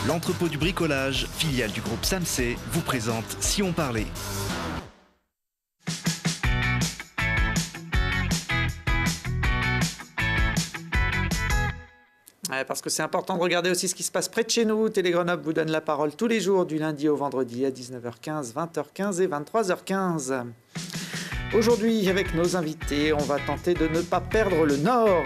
L'entrepôt du bricolage, filiale du groupe Samsé, vous présente Si on parlait. Parce que c'est important de regarder aussi ce qui se passe près de chez nous. Télé Grenoble vous donne la parole tous les jours du lundi au vendredi à 19h15, 20h15 et 23h15. Aujourd'hui, avec nos invités, on va tenter de ne pas perdre le nord.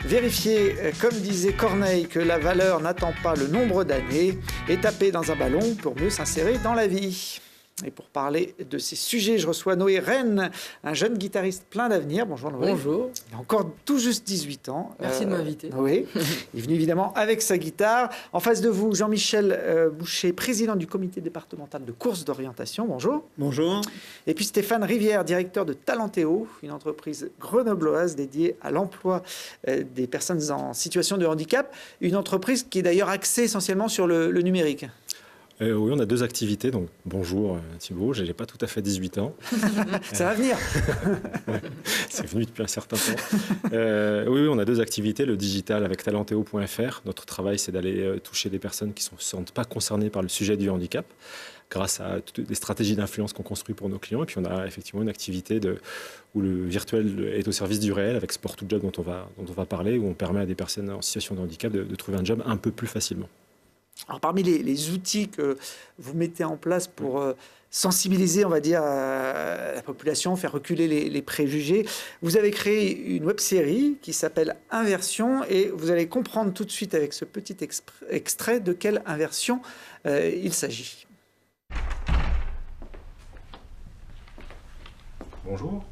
Vérifier, comme disait Corneille, que la valeur n'attend pas le nombre d'années et taper dans un ballon pour mieux s'insérer dans la vie. Et pour parler de ces sujets, je reçois Noé Rennes, un jeune guitariste plein d'avenir. Bonjour Noé. Bonjour. Il a encore tout juste 18 ans. Merci de m'inviter. Oui, il est venu évidemment avec sa guitare. En face de vous, Jean-Michel Boucher, président du comité départemental de course d'orientation. Bonjour. Bonjour. Et puis Stéphane Rivière, directeur de Talentéo, une entreprise grenobloise dédiée à l'emploi des personnes en situation de handicap. Une entreprise qui est d'ailleurs axée essentiellement sur le numérique. Oui, on a deux activités. Donc, bonjour Thibault, je n'ai pas tout à fait 18 ans. Ça va venir. Ouais, c'est venu depuis un certain temps. Oui, on a deux activités. Le digital avec talentéo.fr. Notre travail, c'est d'aller toucher des personnes qui ne se sentent pas concernées par le sujet du handicap, grâce à toutes les stratégies d'influence qu'on construit pour nos clients. Et puis, on a effectivement une activité où le virtuel est au service du réel, avec Sport2Job dont on va parler, où on permet à des personnes en situation de handicap de trouver un job un peu plus facilement. Alors, parmi les outils que vous mettez en place pour sensibiliser, on va dire, la population, faire reculer les préjugés, vous avez créé une web-série qui s'appelle Inversion et vous allez comprendre tout de suite avec ce petit extrait de quelle inversion il s'agit. Bonjour.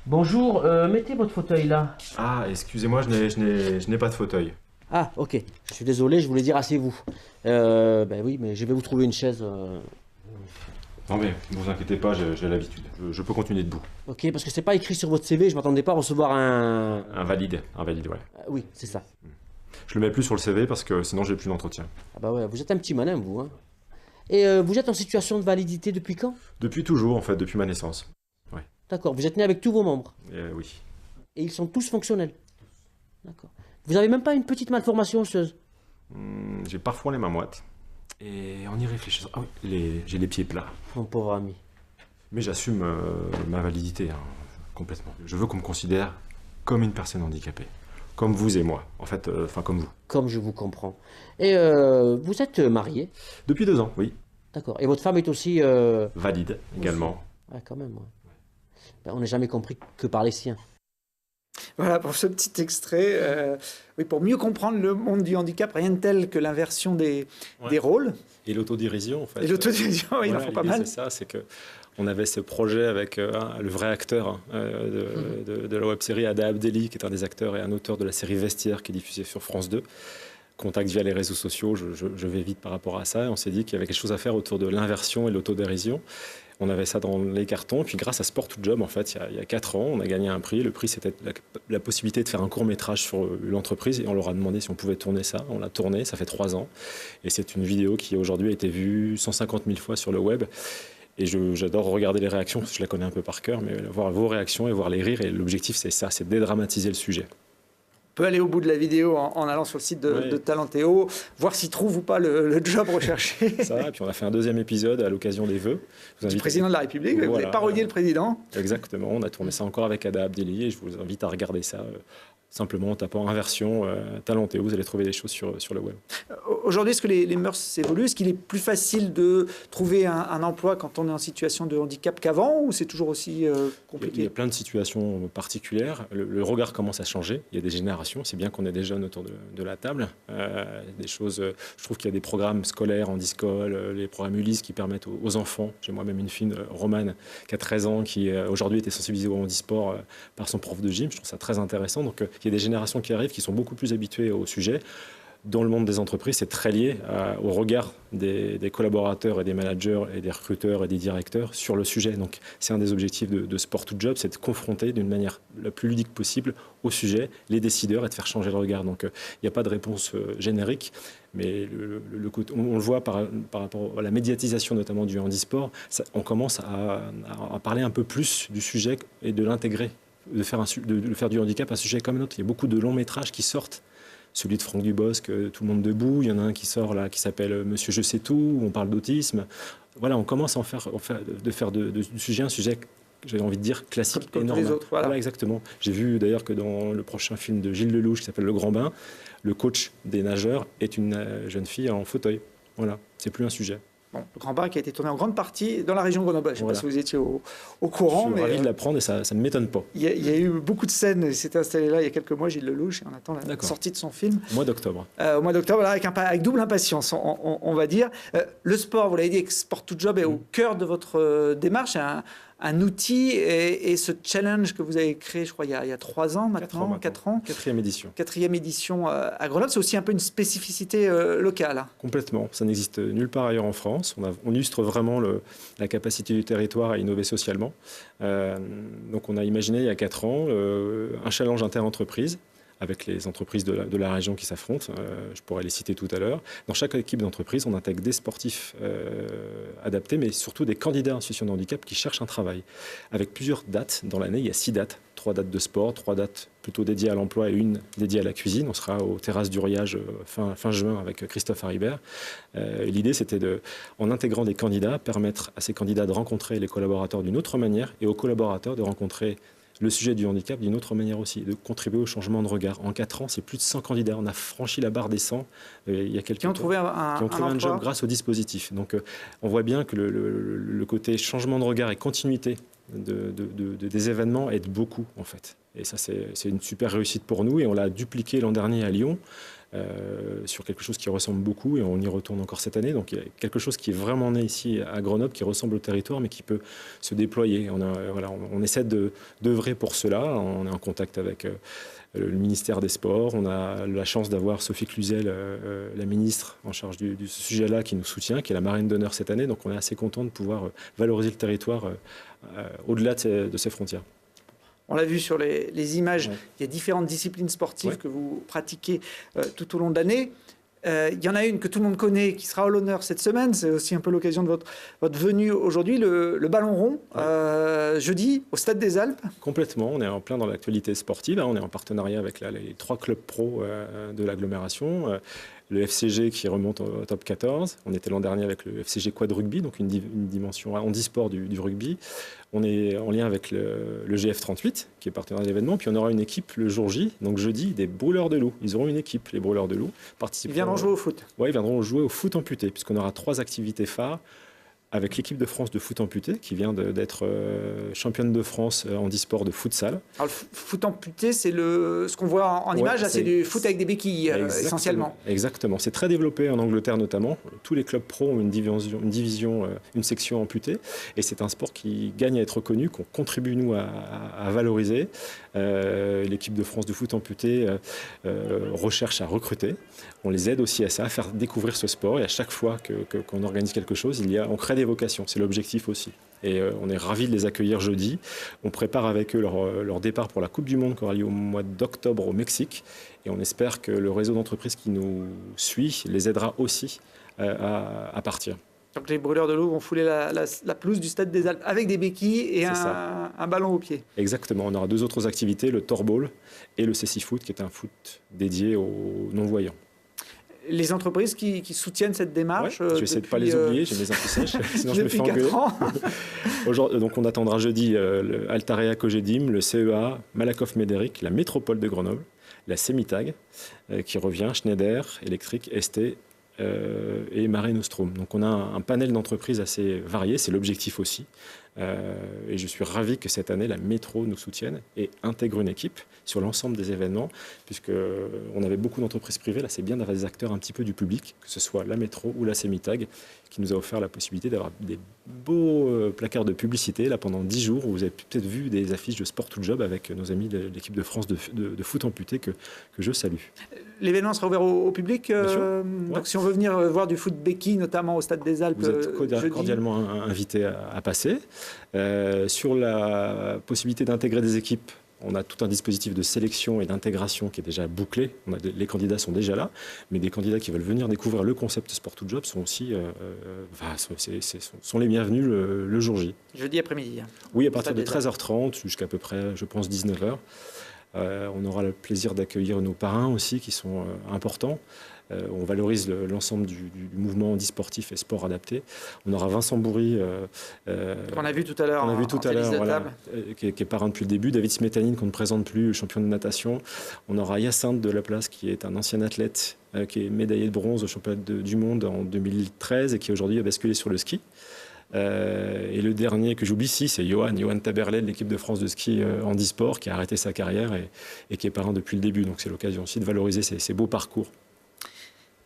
Bonjour, mettez votre fauteuil là. Ah, excusez-moi, je n'ai pas de fauteuil. Ah, ok. Je suis désolé, je voulais dire asseyez-vous. Ben oui, mais je vais vous trouver une chaise. Non mais ne vous inquiétez pas, j'ai l'habitude. Je peux continuer debout. Ok, parce que c'est pas écrit sur votre CV, je m'attendais pas à recevoir un... Un valide, ouais. Oui, c'est ça. Je le mets plus sur le CV parce que sinon j'ai plus d'entretien. Ah bah ouais, vous êtes un petit malin, vous. Hein. Et vous êtes en situation de validité depuis quand? Depuis toujours, en fait, depuis ma naissance. Ouais. D'accord, vous êtes né avec tous vos membres? Oui. Et ils sont tous fonctionnels? D'accord. Vous avez même pas une petite malformation osseuse? J'ai parfois les mains moites. Et en y réfléchissant... Ah oui, j'ai les pieds plats. Mon pauvre ami. Mais j'assume ma validité, complètement. Je veux qu'on me considère comme une personne handicapée. Comme vous et moi, en fait, comme vous. Comme je vous comprends. Et vous êtes marié? Depuis 2 ans, oui. D'accord. Et votre femme est aussi... Valide, également. Ouais, quand même, ouais. Ben, on n'a jamais compris que par les siens. Voilà pour ce petit extrait. Oui, pour mieux comprendre le monde du handicap, rien de tel que l'inversion des rôles. Et l'autodérision, en fait. Et l'autodérision, il en faut pas mal. C'est ça, c'est qu'on avait ce projet avec le vrai acteur de la web-série, Ada Abdelli, qui est un des acteurs et un auteur de la série Vestiaire, qui est diffusée sur France 2. Contact via les réseaux sociaux, je vais vite par rapport à ça. Et on s'est dit qu'il y avait quelque chose à faire autour de l'inversion et l'autodérision. On avait ça dans les cartons. Puis grâce à Sport2Job, en fait, il y a 4 ans, on a gagné un prix. Le prix, c'était la possibilité de faire un court-métrage sur l'entreprise. Et on leur a demandé si on pouvait tourner ça. On l'a tourné, ça fait 3 ans. Et c'est une vidéo qui, aujourd'hui, a été vue 150 000 fois sur le web. Et j'adore regarder les réactions, parce que je la connais un peu par cœur, mais voir vos réactions et voir les rires. Et l'objectif, c'est ça, c'est de dédramatiser le sujet. On peut aller au bout de la vidéo en allant sur le site de Talentéo, voir s'il trouve ou pas le job recherché. Ça, et puis on a fait un 2e épisode à l'occasion des vœux. Du président de la République, vous avez parodié le président. Exactement, on a tourné ça encore avec Ada Abdelli et je vous invite à regarder ça simplement en tapant Inversion Talentéo, vous allez trouver des choses sur le web. Aujourd'hui, est-ce que les mœurs évoluent? Est-ce qu'il est plus facile de trouver un emploi quand on est en situation de handicap qu'avant, ou c'est toujours aussi compliqué? Il y a plein de situations particulières. Le regard commence à changer. Il y a des générations. C'est bien qu'on ait des jeunes autour de la table. Des choses. Je trouve qu'il y a des programmes scolaires, Handiscol, les programmes Ulysse qui permettent aux enfants. J'ai moi-même une fille, Romane, qui a 13 ans, qui aujourd'hui était sensibilisée au handisport par son prof de gym. Je trouve ça très intéressant. Donc, il y a des générations qui arrivent qui sont beaucoup plus habituées au sujet. Dans le monde des entreprises, c'est très lié au regard des collaborateurs et des managers et des recruteurs et des directeurs sur le sujet. Donc, c'est un des objectifs de Sport2Job, c'est de confronter d'une manière la plus ludique possible au sujet les décideurs et de faire changer le regard. Donc, il n'y a pas de réponse générique, mais on le voit par rapport à la médiatisation notamment du handisport, on commence à parler un peu plus du sujet et de l'intégrer, de faire du handicap un sujet comme un autre. Il y a beaucoup de longs métrages qui sortent celui de Franck Dubosc, Tout le monde debout. Il y en a un qui sort là, qui s'appelle Monsieur Je sais tout, où on parle d'autisme. Voilà, on commence à faire du sujet un sujet, j'avais envie de dire, classique comme et tous normal. les autres, voilà. Exactement. J'ai vu d'ailleurs que dans le prochain film de Gilles Lelouch qui s'appelle Le Grand Bain, le coach des nageurs est une jeune fille en fauteuil. Voilà, c'est plus un sujet. Bon, le Grand Bain qui a été tourné en grande partie dans la région Grenoble. Je ne sais Voilà. pas si vous étiez au courant. Je suis ravi de l'apprendre et ça ne m'étonne pas. Il y a eu beaucoup de scènes. Il s'était installé là il y a quelques mois, Gilles Lelouch, et on attend la sortie de son film. Au mois d'octobre. Au mois d'octobre, voilà, avec double impatience, on va dire. Le sport, vous l'avez dit, Sport to Job est au cœur de votre démarche. Un outil et ce challenge que vous avez créé, je crois, il y a 3 ans maintenant, 4 ans. 4e édition. 4e édition à Grenoble, c'est aussi un peu une spécificité locale. Complètement. Ça n'existe nulle part ailleurs en France. On illustre vraiment la capacité du territoire à innover socialement. Donc on a imaginé il y a 4 ans un challenge inter-entreprise avec les entreprises de la région qui s'affrontent. Je pourrais les citer tout à l'heure. Dans chaque équipe d'entreprise, on intègre des sportifs adaptés, mais surtout des candidats en situation de handicap qui cherchent un travail. Avec plusieurs dates dans l'année, il y a 6 dates. 3 dates de sport, 3 dates plutôt dédiées à l'emploi et une dédiée à la cuisine. On sera aux terrasses du Riage fin juin avec Christophe Haribert. L'idée, c'était en intégrant des candidats, permettre à ces candidats de rencontrer les collaborateurs d'une autre manière et aux collaborateurs de rencontrer le sujet du handicap d'une autre manière aussi, de contribuer au changement de regard. En 4 ans, c'est plus de 100 candidats. On a franchi la barre des 100 il y a quelques qui ont trouvé un job grâce au dispositif. Donc on voit bien que le côté changement de regard et continuité des événements aide beaucoup en fait. Et ça, c'est une super réussite pour nous et on l'a dupliqué l'an dernier à Lyon. Sur quelque chose qui ressemble beaucoup et on y retourne encore cette année. Donc il y a quelque chose qui est vraiment né ici à Grenoble, qui ressemble au territoire mais qui peut se déployer. On essaie d'œuvrer pour cela. On est en contact avec le ministère des Sports. On a la chance d'avoir Sophie Cluzel, la ministre en charge du sujet-là, qui nous soutient, qui est la marraine d'honneur cette année. Donc on est assez content de pouvoir valoriser le territoire au-delà de ses frontières. On l'a vu sur les images, Ouais. il y a différentes disciplines sportives Ouais. que vous pratiquez tout au long de l'année. Il y en a une que tout le monde connaît, qui sera à l'honneur cette semaine. C'est aussi un peu l'occasion de votre venue aujourd'hui, le ballon rond, jeudi, au Stade des Alpes. Complètement, on est en plein dans l'actualité sportive. On est en partenariat avec les 3 clubs pro de l'agglomération. Le FCG qui remonte au top 14. On était l'an dernier avec le FCG Quad Rugby, donc une dimension handisport du rugby. On est en lien avec le GF38, qui est partenaire de l'événement. Puis on aura une équipe le jour J, donc jeudi, des Brûleurs de Loup. Ils auront une équipe, les Brûleurs de Loup. Ils viendront jouer au foot. Oui, ils viendront jouer au foot amputé, puisqu'on aura 3 activités phares. Avec l'équipe de France de foot amputé, qui vient d'être championne de France handisport de futsal. Alors, le foot amputé, c'est ce qu'on voit en image, là, c'est du foot avec des béquilles, essentiellement. Exactement. C'est très développé en Angleterre notamment. Tous les clubs pro ont une section amputée. Et c'est un sport qui gagne à être reconnu, qu'on contribue, nous, à valoriser. L'équipe de France de foot amputé recherche à recruter. On les aide aussi à ça, à faire découvrir ce sport. Et à chaque fois qu'on organise quelque chose, on crée des vocations. C'est l'objectif aussi. Et on est ravis de les accueillir jeudi. On prépare avec eux leur départ pour la Coupe du Monde qui aura lieu au mois d'octobre au Mexique. Et on espère que le réseau d'entreprises qui nous suit les aidera aussi à partir. Donc les Brûleurs de Loup vont fouler la pelouse du Stade des Alpes avec des béquilles et un ballon au pied. Exactement. On aura 2 autres activités, le Torball et le Céci Foot, qui est un foot dédié aux non-voyants. Les entreprises qui soutiennent cette démarche. Je vais essayer de ne pas les oublier, j'ai mes infos sèches, sinon je me fais engueuler. Donc on attendra jeudi le Altarea Cogedim, le CEA, Malakoff Médéric, la Métropole de Grenoble, la Semitag qui revient, Schneider, Electric, ST et Mare Nostrum. Donc on a un panel d'entreprises assez varié, c'est l'objectif aussi. Et je suis ravi que cette année, la métro nous soutienne et intègre une équipe sur l'ensemble des événements, puisqu'on avait beaucoup d'entreprises privées. Là, c'est bien d'avoir des acteurs un petit peu du public, que ce soit la métro ou la Semitag, qui nous a offert la possibilité d'avoir des beaux placards de publicité là, pendant 10 jours, où vous avez peut-être vu des affiches de Sport to Job avec nos amis de l'équipe de France de foot amputé que je salue. L'événement sera ouvert au public. Bien sûr. Donc si on veut venir voir du foot béquille, notamment au Stade des Alpes, vous êtes cordialement invité à passer. Sur la possibilité d'intégrer des équipes, on a tout un dispositif de sélection et d'intégration qui est déjà bouclé. Les candidats sont déjà là, mais des candidats qui veulent venir découvrir le concept Sport to Job sont aussi sont les bienvenus le jour J. Jeudi après-midi. Oui, à partir de 13h30 jusqu'à peu près, je pense, 19h. On aura le plaisir d'accueillir nos parrains aussi, qui sont importants. On valorise l'ensemble du mouvement handisportif et sport adapté. On aura Vincent Bourri, qu'on a vu tout à l'heure, voilà, qui est parrain depuis le début. David Smetanine, qu'on ne présente plus, champion de natation. On aura Hyacinthe de Laplace, qui est un ancien athlète, qui est médaillé de bronze au championnat du monde en 2013 et qui aujourd'hui a basculé sur le ski. Et le dernier que j'oublie ici, c'est Johan Taberlet de l'équipe de France de ski handisport, qui a arrêté sa carrière et qui est parrain depuis le début. Donc c'est l'occasion aussi de valoriser ces beaux parcours.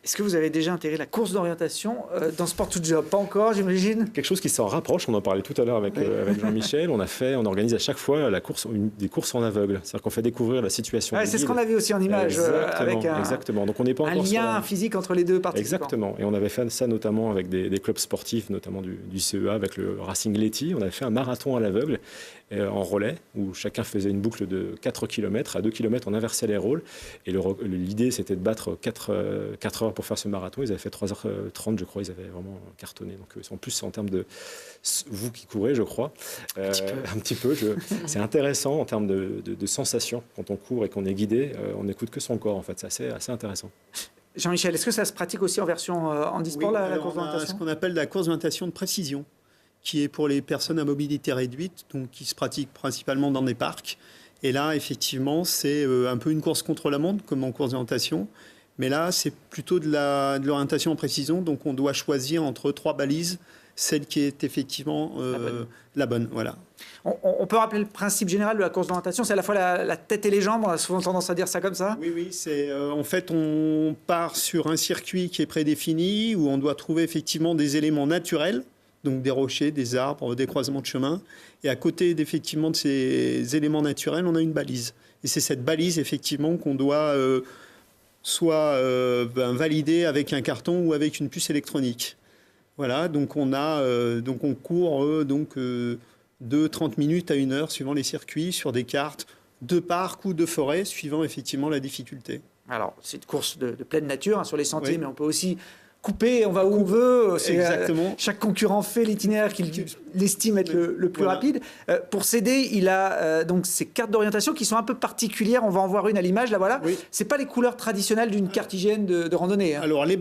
Est-ce que vous avez déjà intégré la course d'orientation dans Sport to Job? Pas encore, j'imagine. Quelque chose qui s'en rapproche, on en parlait tout à l'heure avec Jean-Michel. On organise à chaque fois des courses en aveugle. C'est-à-dire qu'on fait découvrir la situation. C'est ce qu'on a vu aussi en image. Exactement. Donc on n'est pas encore un lien physique entre les deux participants. Exactement. Et on avait fait ça notamment avec des clubs sportifs, notamment du CEA, avec le Racing Letty. On avait fait un marathon à l'aveugle en relais, où chacun faisait une boucle de 4 km. À 2 km, on inversait les rôles. Et l'idée, c'était de battre 4 heures pour faire ce marathon. Ils avaient fait 3h30, je crois. Ils avaient vraiment cartonné. Donc, en plus, en termes de... Vous qui courez, je crois. Un petit peu. C'est intéressant en termes de sensations. Quand on court et qu'on est guidé, on n'écoute que son corps, en fait. C'est assez intéressant. Jean-Michel, est-ce que ça se pratique aussi en version handisport, la course d'orientation? Ce qu'on appelle la course d'orientation de précision, qui est pour les personnes à mobilité réduite, donc qui se pratique principalement dans des parcs. Et là, effectivement, c'est un peu une course contre la montre, comme en course d'orientation. Mais là, c'est plutôt de l'orientation en précision. Donc, on doit choisir entre 3 balises, celle qui est effectivement la bonne. Voilà. On peut rappeler le principe général de la course d'orientation, c'est à la fois la tête et les jambes. On a souvent tendance à dire ça comme ça. Oui. En fait, on part sur un circuit qui est prédéfini, où on doit trouver effectivement des éléments naturels, donc des rochers, des arbres, des croisements de chemin. Et à côté effectivement de ces éléments naturels, on a une balise. Et c'est cette balise effectivement qu'on doit soit valider avec un carton ou avec une puce électronique. Voilà, donc on court 30 minutes à 1 heure suivant les circuits sur des cartes de parcs ou de forêt, suivant effectivement la difficulté. Alors, c'est une course de pleine nature sur les sentiers, mais on peut aussi couper, on va où on veut. Exactement. Chaque concurrent fait l'itinéraire qu'il estime être le plus rapide. Pour s'aider, il a donc ces cartes d'orientation qui sont un peu particulières. On va en voir une à l'image, là voilà. Oui. C'est pas les couleurs traditionnelles d'une carte hygiène de randonnée. Alors les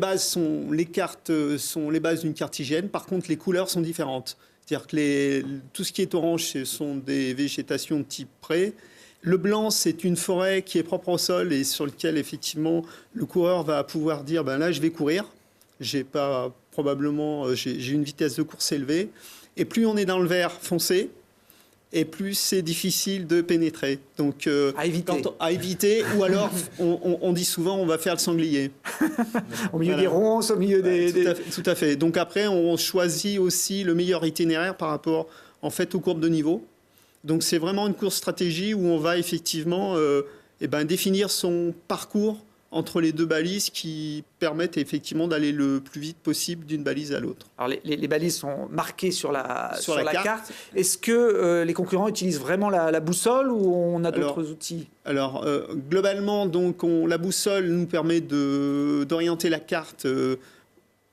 cartes sont les bases d'une carte hygiène. Par contre, les couleurs sont différentes. C'est-à-dire que tout ce qui est orange, ce sont des végétations de type pré. Le blanc, c'est une forêt qui est propre au sol et sur lequel effectivement le coureur va pouvoir dire là je vais courir. J'ai une vitesse de course élevée. Et plus on est dans le vert foncé, et plus c'est difficile de pénétrer. Donc, à éviter. Ou alors, on dit souvent, on va faire le sanglier. Au milieu des ronces, au milieu Tout à fait. Donc après, on choisit aussi le meilleur itinéraire par rapport, en fait, aux courbes de niveau. Donc c'est vraiment une course stratégie où on va effectivement définir son parcours entre les 2 balises qui permettent effectivement d'aller le plus vite possible d'une balise à l'autre. Alors les balises sont marquées sur la carte. Est-ce que les concurrents utilisent vraiment la boussole ou on a d'autres outils? Alors globalement, donc, la boussole nous permet d'orienter la carte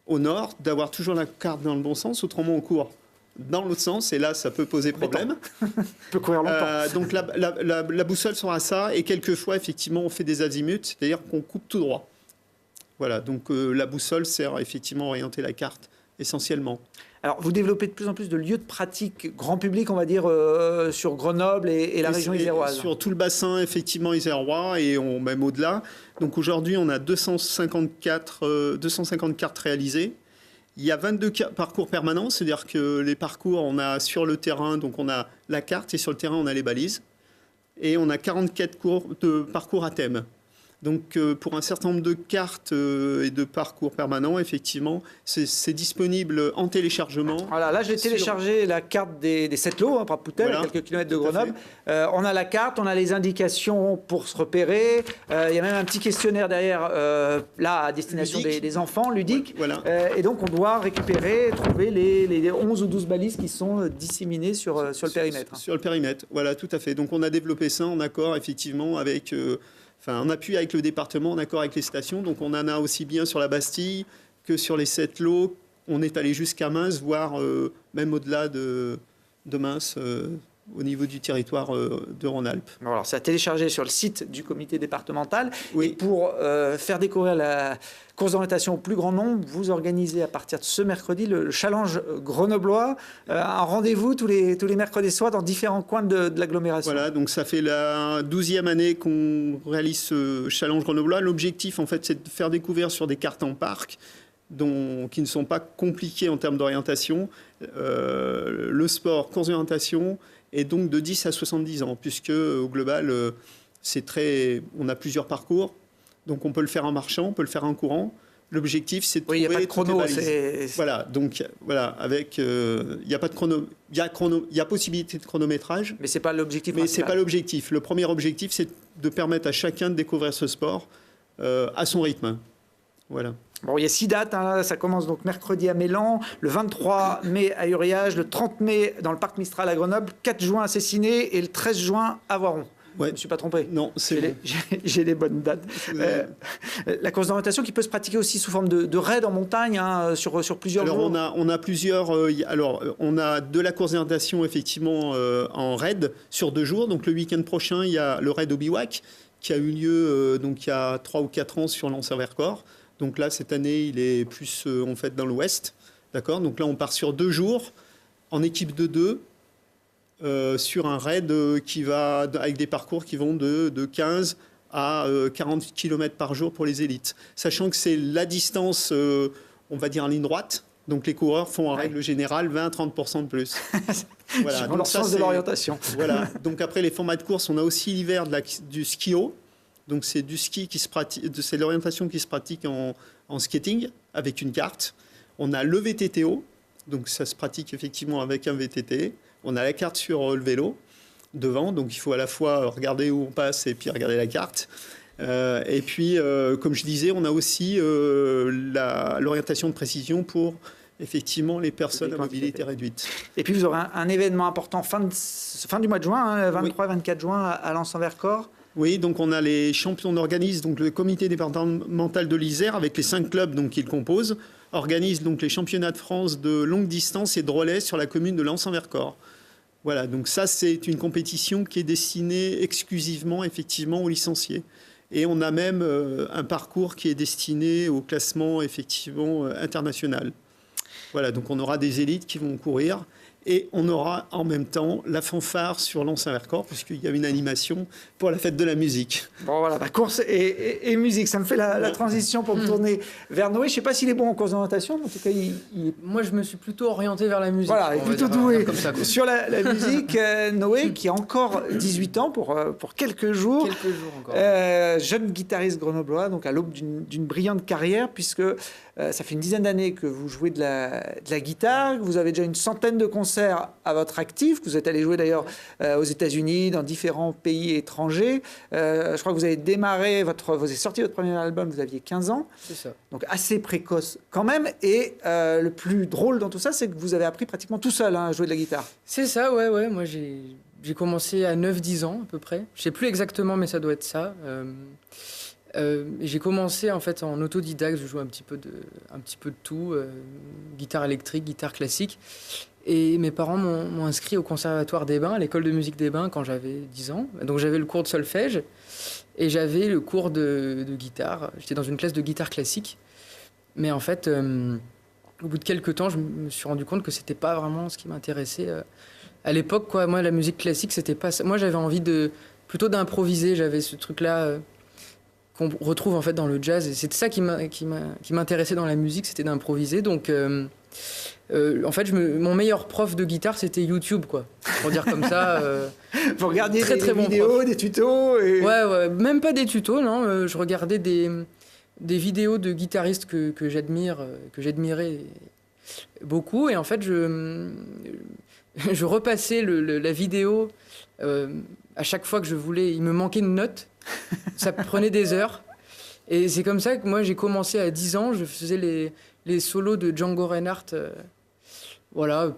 au nord, d'avoir toujours la carte dans le bon sens, autrement on court dans l'autre sens, et là, ça peut poser problème. On peut courir longtemps. Donc, la boussole sera ça, et quelquefois, effectivement, on fait des azimuts, c'est-à-dire qu'on coupe tout droit. Voilà, donc la boussole sert effectivement à orienter la carte, essentiellement. Alors, vous développez de plus en plus de lieux de pratique grand public, on va dire, sur Grenoble et la région iséroise. Sur tout le bassin, effectivement, isérois, et même au-delà. Donc, aujourd'hui, on a 250 cartes réalisées. Il y a 22 parcours permanents, c'est-à-dire que les parcours, on a sur le terrain, donc on a la carte et sur le terrain, on a les balises. Et on a 44 parcours à thème. Donc pour un certain nombre de cartes et de parcours permanents, effectivement, c'est disponible en téléchargement. Voilà, là j'ai téléchargé la carte des 7 lots, par Poutel, à quelques kilomètres de Grenoble. On a la carte, on a les indications pour se repérer. Il y a même un petit questionnaire derrière, là à destination des enfants, ludique. Voilà. Et donc on doit récupérer, trouver les 11 ou 12 balises qui sont disséminées sur le périmètre. Sur le périmètre, voilà, tout à fait. Donc on a développé ça en accord, effectivement, avec... en appui avec le département, en accord avec les stations. Donc on en a aussi bien sur la Bastille que sur les 7 lots. On est allé jusqu'à Mins, voire même au-delà de Mins, au niveau du territoire de Rhône-Alpes. Bon, alors, c'est à télécharger sur le site du comité départemental. Oui. Et pour faire découvrir la course d'orientation au plus grand nombre, vous organisez à partir de ce mercredi le challenge grenoblois, un rendez-vous tous les mercredis soirs dans différents coins de l'agglomération. Voilà, donc ça fait la 12e année qu'on réalise ce challenge grenoblois. L'objectif, en fait, c'est de faire découvrir sur des cartes en parc qui ne sont pas compliquées en termes d'orientation, le sport, course d'orientation, et donc de 10 à 70 ans, puisque au global, on a plusieurs parcours. Donc on peut le faire en marchant, on peut le faire en courant. L'objectif, c'est de trouver il n'y a pas de chrono. Voilà, donc voilà, il n'y a pas de chrono. Il y a possibilité de chronométrage. Mais ce n'est pas l'objectif. Mais ce n'est pas l'objectif. Le premier objectif, c'est de permettre à chacun de découvrir ce sport à son rythme. Voilà. Bon, il y a 6 dates, hein. Ça commence donc mercredi à Mélan, le 23 mai à Uriage, le 30 mai dans le parc Mistral à Grenoble, 4 juin à Cessiné et le 13 juin à Voiron. Ouais. Je ne me suis pas trompé. Non, c'est j'ai les bonnes dates. La course d'orientation qui peut se pratiquer aussi sous forme de raid en montagne, hein, sur plusieurs jours. On a plusieurs. On a de la course d'orientation effectivement en raid sur 2 jours. Donc le week-end prochain, il y a le raid au bivouac qui a eu lieu donc il y a 3 ou 4 ans sur l'Anse-Vercors. Donc là, cette année, il est plus en fait dans l'ouest. D'accord. Donc là, on part sur 2 jours en équipe de 2. Sur un raid qui va avec des parcours qui vont de 15 à 40 km par jour pour les élites. Sachant que c'est la distance, on va dire en ligne droite. Donc les coureurs font en règle générale 20 à 30% de plus. Voilà. Donc, le sens de l'orientation. Voilà. Donc après les formats de course, on a aussi l'hiver du ski haut. Donc c'est du ski qui se pratique, c'est l'orientation qui se pratique en skating avec une carte. On a le VTT haut. Donc ça se pratique effectivement avec un VTT. On a la carte sur le vélo devant, donc il faut à la fois regarder où on passe et puis regarder la carte. Et puis, comme je disais, on a aussi l'orientation de précision pour effectivement les personnes à mobilité réduite. Et puis vous aurez un événement important fin du mois de juin, hein, 23-24 juin à Lens-en-Vercors. Oui, donc on a les champions, on organise donc le comité départemental de l'Isère avec les 5 clubs donc qu'il compose, organise donc les championnats de France de longue distance et de relais sur la commune de Lens-en-Vercors. Voilà, donc ça c'est une compétition qui est destinée exclusivement effectivement aux licenciés. Et on a même un parcours qui est destiné au classement effectivement international. Voilà, donc on aura des élites qui vont courir. Et on aura en même temps la fanfare sur Lens-en-Vercors, puisqu'il y a une animation pour la fête de la musique. Bon voilà, course et musique, ça me fait la transition pour me tourner vers Noé. Je ne sais pas s'il est bon en course d'orientation, mais en tout cas, Moi, je me suis plutôt orienté vers la musique. Voilà, il est plutôt doué comme ça, sur la musique. Noé, qui a encore 18 ans pour quelques jours. Quelques jours encore. Jeune guitariste grenoblois, donc à l'aube d'une brillante carrière, puisque ça fait une dizaine d'années que vous jouez de la guitare, que vous avez déjà une centaine de concerts à votre actif, que vous êtes allé jouer d'ailleurs aux États-Unis, dans différents pays étrangers. Je crois que vous avez démarré, vous avez sorti votre premier album, vous aviez 15 ans. C'est ça. Donc assez précoce quand même. Et le plus drôle dans tout ça, c'est que vous avez appris pratiquement tout seul à jouer de la guitare. C'est ça, ouais. Moi, j'ai commencé à 9-10 ans à peu près. Je ne sais plus exactement, mais ça doit être ça. J'ai commencé en fait en autodidacte, je jouais un petit peu de tout, guitare électrique, guitare classique. Et mes parents m'ont inscrit au conservatoire des Bains, à l'école de musique des Bains quand j'avais 10 ans. Donc j'avais le cours de solfège et j'avais le cours de guitare. J'étais dans une classe de guitare classique. Mais en fait, au bout de quelques temps, je me suis rendu compte que c'était pas vraiment ce qui m'intéressait. À l'époque, quoi, moi, la musique classique, c'était pas ça. Moi, j'avais envie plutôt d'improviser. J'avais ce truc-là qu'on retrouve en fait dans le jazz. Et c'était ça qui m'intéressait dans la musique, c'était d'improviser. Donc, en fait, mon meilleur prof de guitare, c'était YouTube, quoi. Pour dire comme ça. Vous regardiez des bon vidéos, prof. des tutos et... Ouais, même pas des tutos, non. Je regardais des vidéos de guitaristes que j'admirais beaucoup. Et en fait, je repassais la vidéo à chaque fois que je voulais. Il me manquait une note. Ça prenait des heures. Et c'est comme ça que moi, j'ai commencé à 10 ans. Je faisais les solos de Django Reinhardt. Voilà,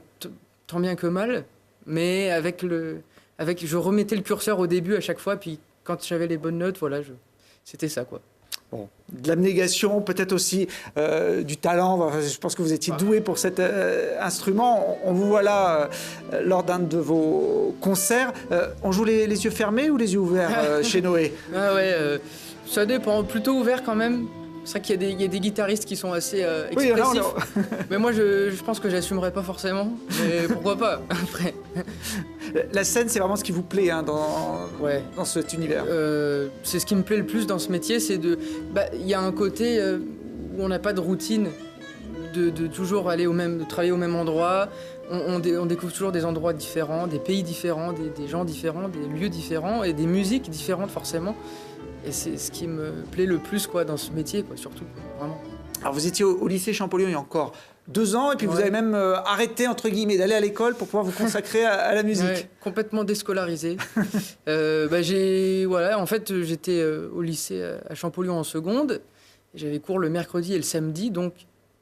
tant bien que mal. Mais je remettais le curseur au début à chaque fois. Puis quand j'avais les bonnes notes, voilà, c'était ça, quoi. Bon, de l'abnégation, peut-être aussi du talent. Enfin, je pense que vous étiez doué pour cet instrument. On vous voit là lors d'un de vos concerts. On joue les yeux fermés ou les yeux ouverts chez Noé? Ah ouais, ça dépend. Plutôt ouvert quand même. C'est vrai qu'il y a des guitaristes qui sont assez expressifs. Oui, mais moi, je pense que j'assumerai pas forcément. Mais pourquoi pas, après. La scène, c'est vraiment ce qui vous plaît dans cet univers. C'est ce qui me plaît le plus dans ce métier, c'est il y a un côté où on n'a pas de routine, de toujours aller de travailler au même endroit. On découvre toujours des endroits différents, des pays différents, des gens différents, des lieux différents et des musiques différentes forcément. Et c'est ce qui me plaît le plus dans ce métier, surtout, vraiment. Alors vous étiez au lycée Champollion il y a encore 2 ans, et puis vous avez même arrêté, entre guillemets, d'aller à l'école pour pouvoir vous consacrer à la musique. Ouais, complètement déscolarisé. En fait, j'étais au lycée à Champollion en seconde. J'avais cours le mercredi et le samedi, donc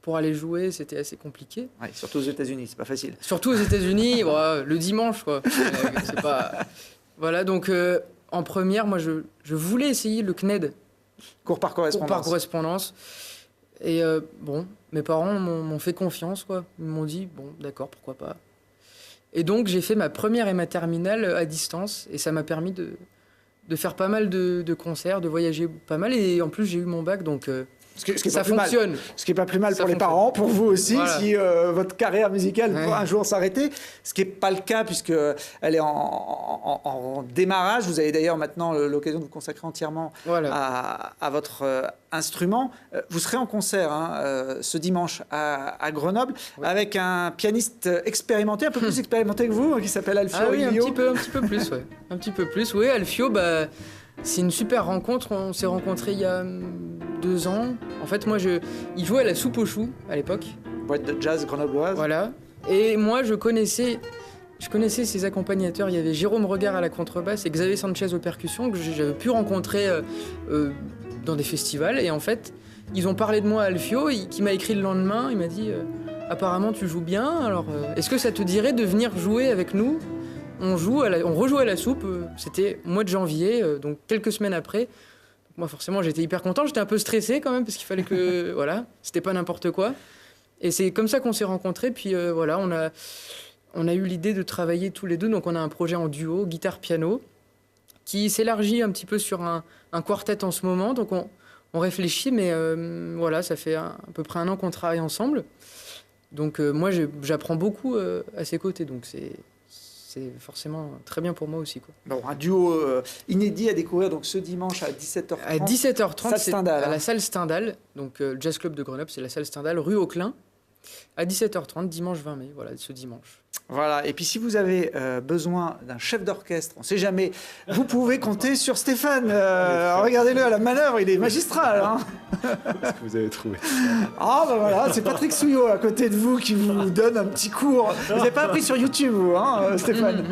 pour aller jouer, c'était assez compliqué. Ouais, surtout aux États-Unis, c'est pas facile. Surtout aux États-Unis, le dimanche, quoi. C'est pas... Voilà, donc en première, moi, je voulais essayer le CNED. Cours par correspondance. Cours par correspondance. Et mes parents m'ont fait confiance, quoi. Ils m'ont dit, bon, d'accord, pourquoi pas. Et donc, j'ai fait ma première et ma terminale à distance. Et ça m'a permis de faire pas mal de concerts, de voyager pas mal. Et en plus, j'ai eu mon bac, donc ça fonctionne. Ce qui n'est pas plus mal pour les parents, pour vous aussi, voilà. Si votre carrière musicale peut un jour s'arrêter. Ce qui n'est pas le cas, puisqu'elle est en démarrage. Vous avez d'ailleurs maintenant l'occasion de vous consacrer entièrement à votre instrument. Vous serez en concert ce dimanche à Grenoble avec un pianiste expérimenté, un peu plus expérimenté que vous, qui s'appelle Alfio. Ah oui, un petit peu plus, ouais. Un petit peu plus, oui. Alfio, c'est une super rencontre. On s'est rencontrés il y a 2 ans. En fait, moi, il jouait à la Soupe aux choux à l'époque. Boîte de jazz grenobloise. Voilà. Et moi, je connaissais ses accompagnateurs. Il y avait Jérôme Regard à la contrebasse et Xavier Sanchez aux percussions, que j'avais pu rencontrer dans des festivals. Et en fait, ils ont parlé de moi à Alfio, qui m'a écrit le lendemain. Il m'a dit apparemment, tu joues bien. Alors, est-ce que ça te dirait de venir jouer avec nous ? On rejouait à la Soupe, c'était au mois de janvier, donc quelques semaines après. Moi, forcément, j'étais hyper content, j'étais un peu stressé quand même, parce qu'il fallait que, c'était pas n'importe quoi. Et c'est comme ça qu'on s'est rencontrés, puis on a eu l'idée de travailler tous les deux, donc on a un projet en duo, guitare-piano, qui s'élargit un petit peu sur un quartet en ce moment, donc on réfléchit, mais ça fait à peu près 1 an qu'on travaille ensemble. Donc moi, j'apprends beaucoup à ses côtés, donc c'est forcément très bien pour moi aussi, quoi. Bon, un duo inédit à découvrir donc ce dimanche à 17h30. À 17h30, c'est à la salle Stendhal, donc le Jazz Club de Grenoble, c'est la salle Stendhal, rue Auclin, à 17h30, dimanche 20 mai, ce dimanche. Voilà, et puis si vous avez besoin d'un chef d'orchestre, on ne sait jamais, vous pouvez compter sur Stéphane. Regardez-le à la manœuvre, il est magistral. Qu'est-ce que vous avez trouvé? Ah voilà, c'est Patrick Souillot à côté de vous qui vous donne un petit cours. Vous n'avez pas appris sur YouTube, vous, Stéphane?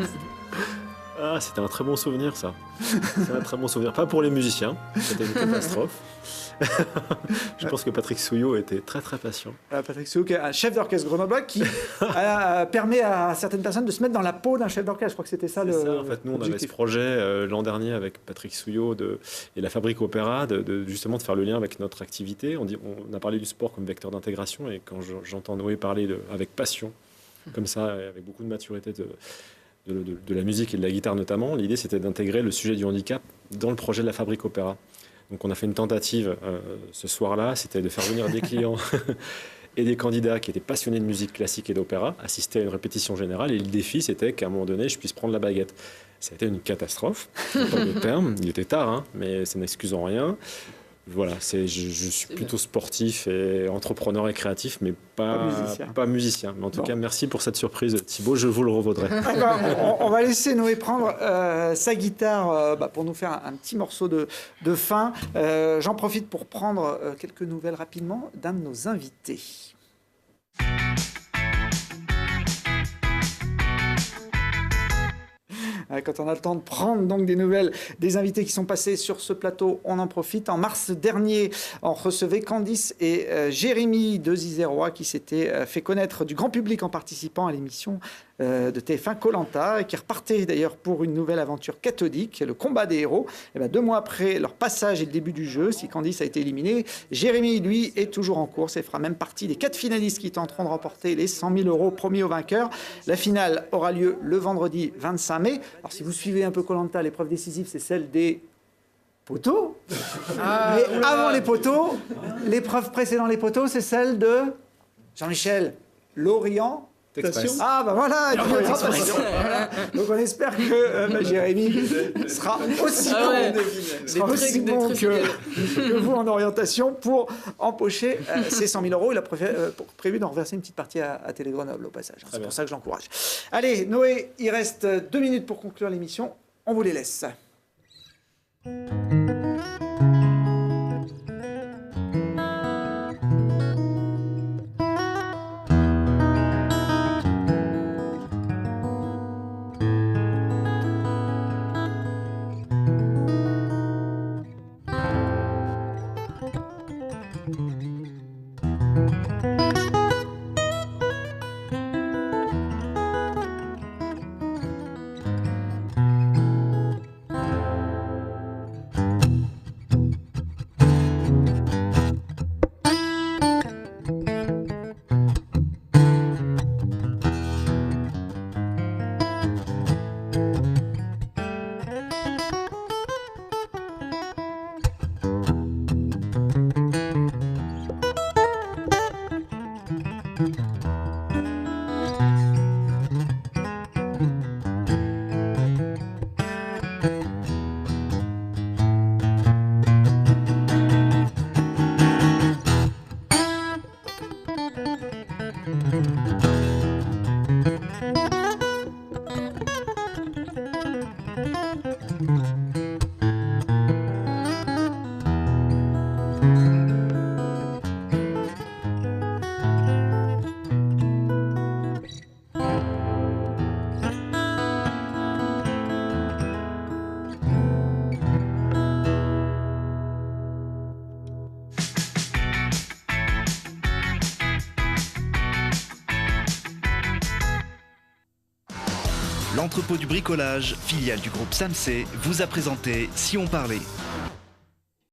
Ah, c'était un très bon souvenir, ça. C'est un très bon souvenir. Pas pour les musiciens, c'était une catastrophe. Je pense que Patrick Souillot était très très patient. Patrick Souillot, qui est un chef d'orchestre grenoblois qui permet à certaines personnes de se mettre dans la peau d'un chef d'orchestre. Je crois que c'était ça En fait, nous, on avait ce projet l'an dernier avec Patrick Souillot et la Fabrique Opéra, justement de faire le lien avec notre activité. On a parlé du sport comme vecteur d'intégration, et quand j'entends Noé parler avec passion, comme ça, et avec beaucoup de maturité de la musique et de la guitare notamment, l'idée c'était d'intégrer le sujet du handicap dans le projet de la Fabrique Opéra. Donc on a fait une tentative ce soir-là, c'était de faire venir des clients et des candidats qui étaient passionnés de musique classique et d'opéra, assister à une répétition générale, et le défi c'était qu'à un moment donné je puisse prendre la baguette. Ça a été une catastrophe, pas de terme, il était tard, mais ça n'excuse en rien. Voilà, je suis plutôt sportif et entrepreneur et créatif, mais pas musicien. Mais en tout cas, merci pour cette surprise, Thibaut, je vous le revaudrai. On va laisser Noé prendre sa guitare pour nous faire un petit morceau de fin. J'en profite pour prendre quelques nouvelles rapidement d'un de nos invités. Quand on a le temps de prendre donc des nouvelles des invités qui sont passés sur ce plateau, on en profite. En mars dernier, on recevait Candice et Jérémy de Zizerois qui s'étaient fait connaître du grand public en participant à l'émission de TF1 Koh-Lanta, qui repartaient d'ailleurs pour une nouvelle aventure cathodique, le combat des héros. Et 2 mois après leur passage et le début du jeu, si Candice a été éliminé, Jérémy, lui, est toujours en course et fera même partie des 4 finalistes qui tenteront de remporter les 100 000 € promis aux vainqueurs. La finale aura lieu le vendredi 25 mai. Alors si vous suivez un peu Koh-Lanta, l'épreuve décisive, c'est celle des poteaux. Mais avant les poteaux, l'épreuve précédant les poteaux, c'est celle de Jean-Michel Lorient. Express. Ah bah voilà, voilà. Donc on espère que Jérémy sera aussi bon que vous en orientation pour empocher ces 100 000 €. Il a prévu d'en reverser une petite partie à Télé Grenoble au passage. C'est pour ça que je l'encourage. Allez, Noé, il reste 2 minutes pour conclure l'émission. On vous les laisse. L'entrepôt du bricolage, filiale du groupe Samsé, vous a présenté Si on parlait.